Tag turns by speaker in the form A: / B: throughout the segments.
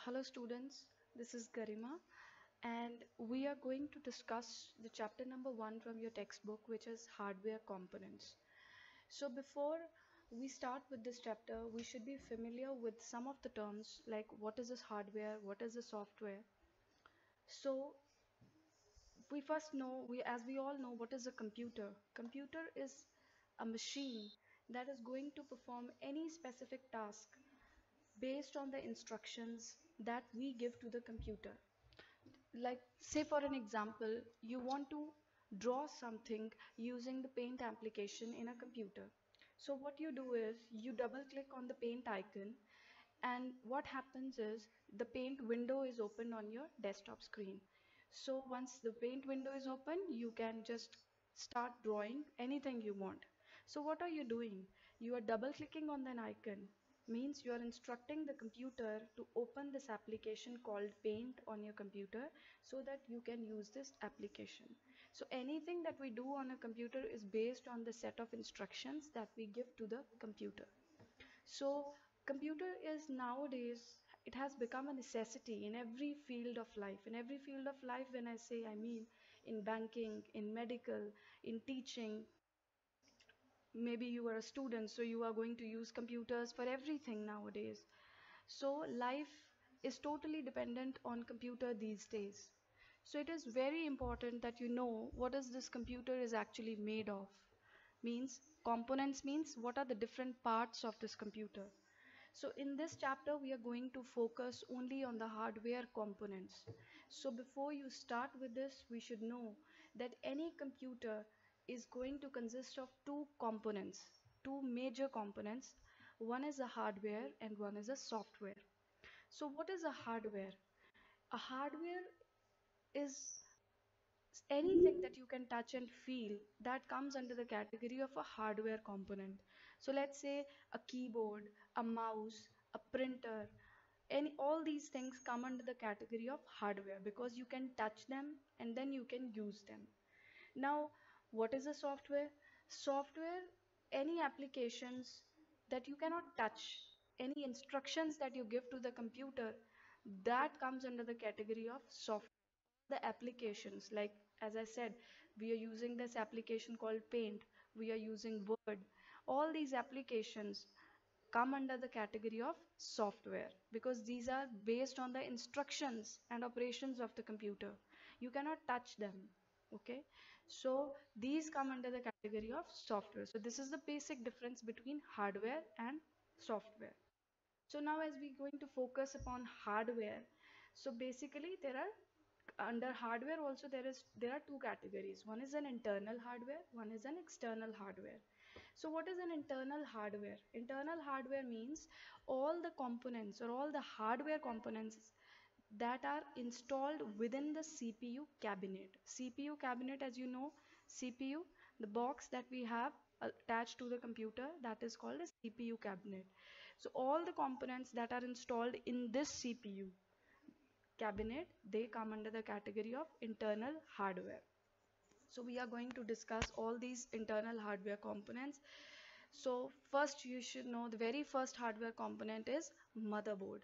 A: Hello students, this is Garima and we are going to discuss the chapter number 1 from your textbook, which is hardware components. So before we start with this chapter, we should be familiar with some of the terms like what is this hardware, what is the software. So we first know, as we all know, what is a computer. Computer is a machine that is going to perform any specific task based on the instructions that we give to the computer. Like, say for an example, you want to draw something using the paint application in a computer. So what you do is you double click on the paint icon, and what happens is the paint window is opened on your desktop screen. So once the paint window is open, you can just start drawing anything you want. So what are you doing? You are double clicking on an icon, means you are instructing the computer to open this application called paint on your computer so that you can use this application. So anything that we do on a computer is based on the set of instructions that we give to the computer. So computer is nowadays, it has become a necessity in every field of life. In every field of life, when I say, I mean in banking, in medical, in teaching. Maybe you are a student, so you are going to use computers for everything nowadays. So life is totally dependent on computer these days. So it is very important that you know what is this computer is actually made of. Means components, means what are the different parts of this computer. So in this chapter, we are going to focus only on the hardware components. So before you start with this, we should know that any computer is going to consist of two components, two major components. One is a hardware and one is a software. So what is a hardware? A hardware is anything that you can touch and feel that comes under the category of a hardware component. So let's say a keyboard, a mouse, a printer, and all these things come under the category of hardware because you can touch them and then you can use them. Now, what is a software? Software, any applications that you cannot touch, any instructions that you give to the computer, that comes under the category of software. The applications, like as I said, we are using this application called paint, we are using word, all these applications come under the category of software because these are based on the instructions and operations of the computer. You cannot touch them. Okay, so these come under the category of software. So this is the basic difference between hardware and software. So now as we're going to focus upon hardware, so basically there are, under hardware also there are two categories. One is an internal hardware, one is an external hardware. So what is an internal hardware? Internal hardware means all the components or all the hardware components that are installed within the CPU cabinet. CPU cabinet, as you know, CPU, the box that we have attached to the computer, that is called a CPU cabinet. So all the components that are installed in this CPU cabinet, they come under the category of internal hardware. So we are going to discuss all these internal hardware components. So first you should know the very first hardware component is motherboard.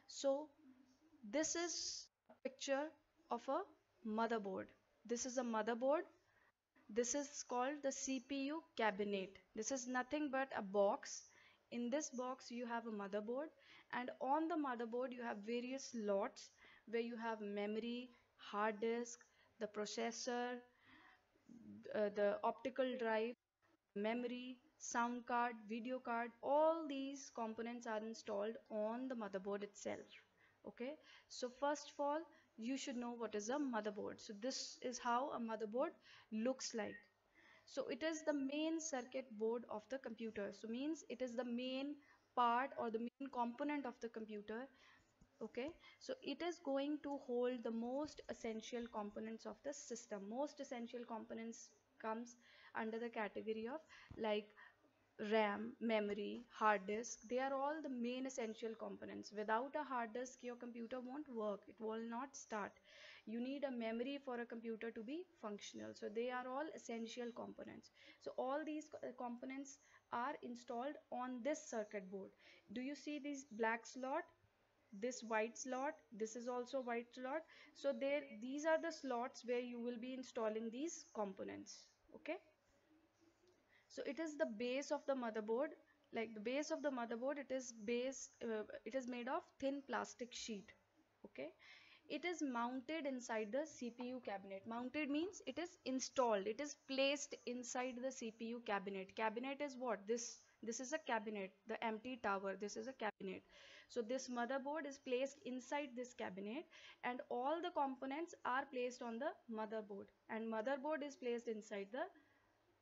A: So this is a picture of a motherboard. This is a motherboard. This is called the CPU cabinet. This is nothing but a box. In this box you have a motherboard, and on the motherboard you have various slots where you have memory, hard disk, the processor, the optical drive, memory, sound card, video card. All these components are installed on the motherboard itself. Okay, so first of all you should know what is a motherboard. So this is how a motherboard looks like. So it is the main circuit board of the computer. So means it is the main part or the main component of the computer. Okay, so it is going to hold the most essential components of the system. Most essential components comes under the category of like RAM, memory, hard disk. They are all the main essential components. Without a hard disk, your computer won't work. It will not start. You need a memory for a computer to be functional. So they are all essential components. So all these components are installed on this circuit board. Do you see this black slot? this white slot, this is also white slot. So there, these are the slots where you will be installing these components. Okay, so it is the base of the motherboard. Like the base of the motherboard, it is made of thin plastic sheet. Okay, it is mounted inside the CPU cabinet. Mounted means it is installed, it is placed inside the CPU cabinet. Cabinet is what? This is a cabinet, the empty tower, this is a cabinet. So this motherboard is placed inside this cabinet, and all the components are placed on the motherboard, and motherboard is placed inside the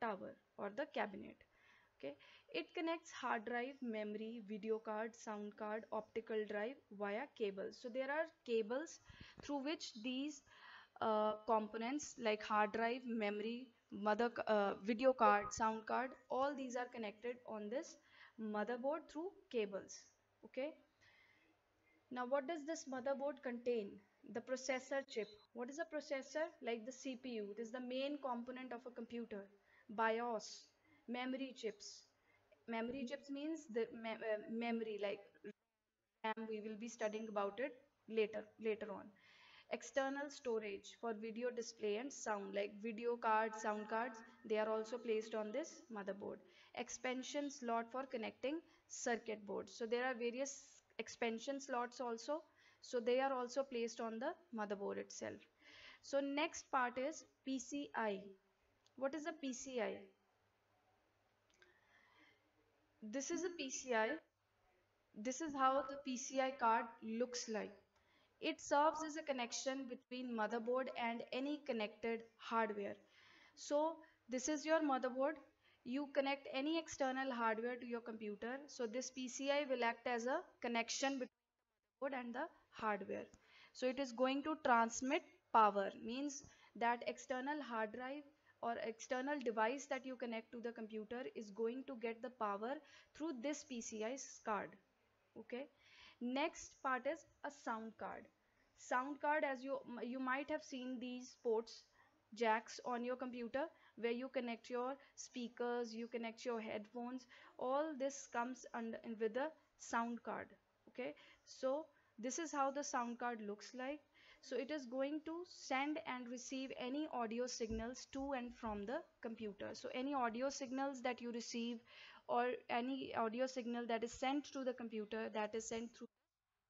A: tower or the cabinet. Okay, it connects hard drive, memory, video card, sound card, optical drive via cables. So there are cables through which these components like hard drive, memory, video card, sound card, all these are connected on this motherboard through cables. Okay, now what does this motherboard contain? The processor chip. What is a processor? Like the CPU, it is the main component of a computer. BIOS, memory chips. Memory chips means the memory, like RAM. We will be studying about it later on. External storage for video display and sound, like video cards, sound cards, they are also placed on this motherboard. Expansion slot for connecting circuit boards. So there are various expansion slots also, so they are also placed on the motherboard itself. So next part is PCI. What is a PCI? This is a PCI. This is how the PCI card looks like. It serves as a connection between motherboard and any connected hardware. So this is your motherboard. You connect any external hardware to your computer. So this PCI will act as a connection between the motherboard and the hardware. So it is going to transmit power, means that external hard drive or external device that you connect to the computer is going to get the power through this PCI card. Okay, next part is a sound card. Sound card, as you might have seen these ports, jacks on your computer, where you connect your speakers, you connect your headphones. All this comes under with the sound card. Okay, so this is how the sound card looks like. So it is going to send and receive any audio signals to and from the computer. So any audio signals that you receive, or any audio signal that is sent to the computer, that is sent through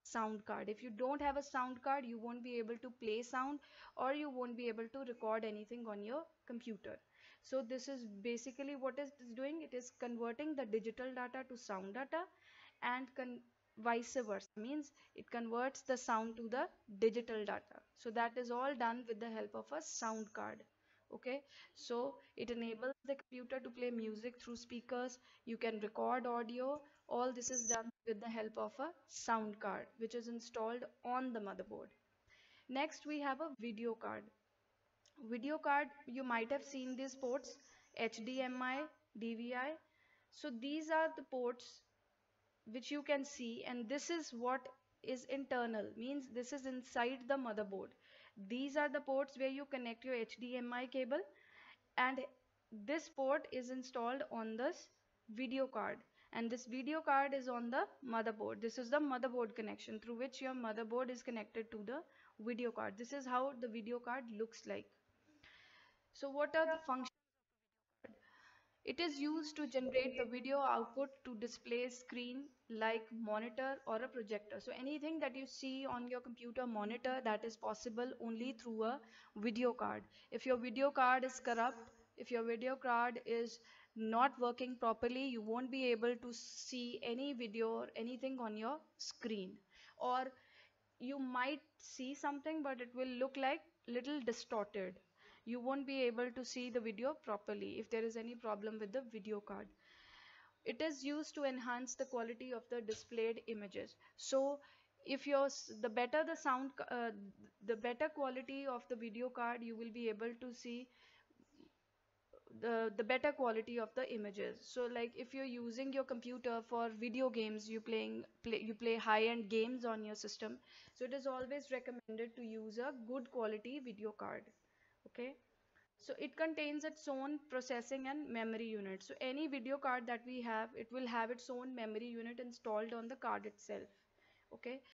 A: sound card. If you don't have a sound card, you won't be able to play sound, or you won't be able to record anything on your computer. So this is basically what it is doing. It is converting the digital data to sound data, and vice versa, means it converts the sound to the digital data. So that is all done with the help of a sound card. Okay, so it enables the computer to play music through speakers. You can record audio. All this is done with the help of a sound card, which is installed on the motherboard. Next, we have a video card. Video card, you might have seen these ports: HDMI, DVI. So these are the ports which you can see, and this is what is internal, means this is inside the motherboard. These are the ports where you connect your HDMI cable, and this port is installed on this video card, and this video card is on the motherboard. This is the motherboard connection through which your motherboard is connected to the video card. This is how the video card looks like. So what are the functions? It is used to generate the video output to display screen like monitor or a projector. So anything that you see on your computer monitor, that is possible only through a video card. If your video card is corrupt, if your video card is not working properly, you won't be able to see any video or anything on your screen. Or you might see something, but it will look like little distorted. You won't be able to see the video properly if there is any problem with the video card. It is used to enhance the quality of the displayed images. So if the better the sound, the better quality of the video card, you will be able to see the better quality of the images. So like if you're using your computer for video games, you play high-end games on your system, so it is always recommended to use a good quality video card. Okay, so it contains its own processing and memory unit. So any video card that we have, it will have its own memory unit installed on the card itself. Okay,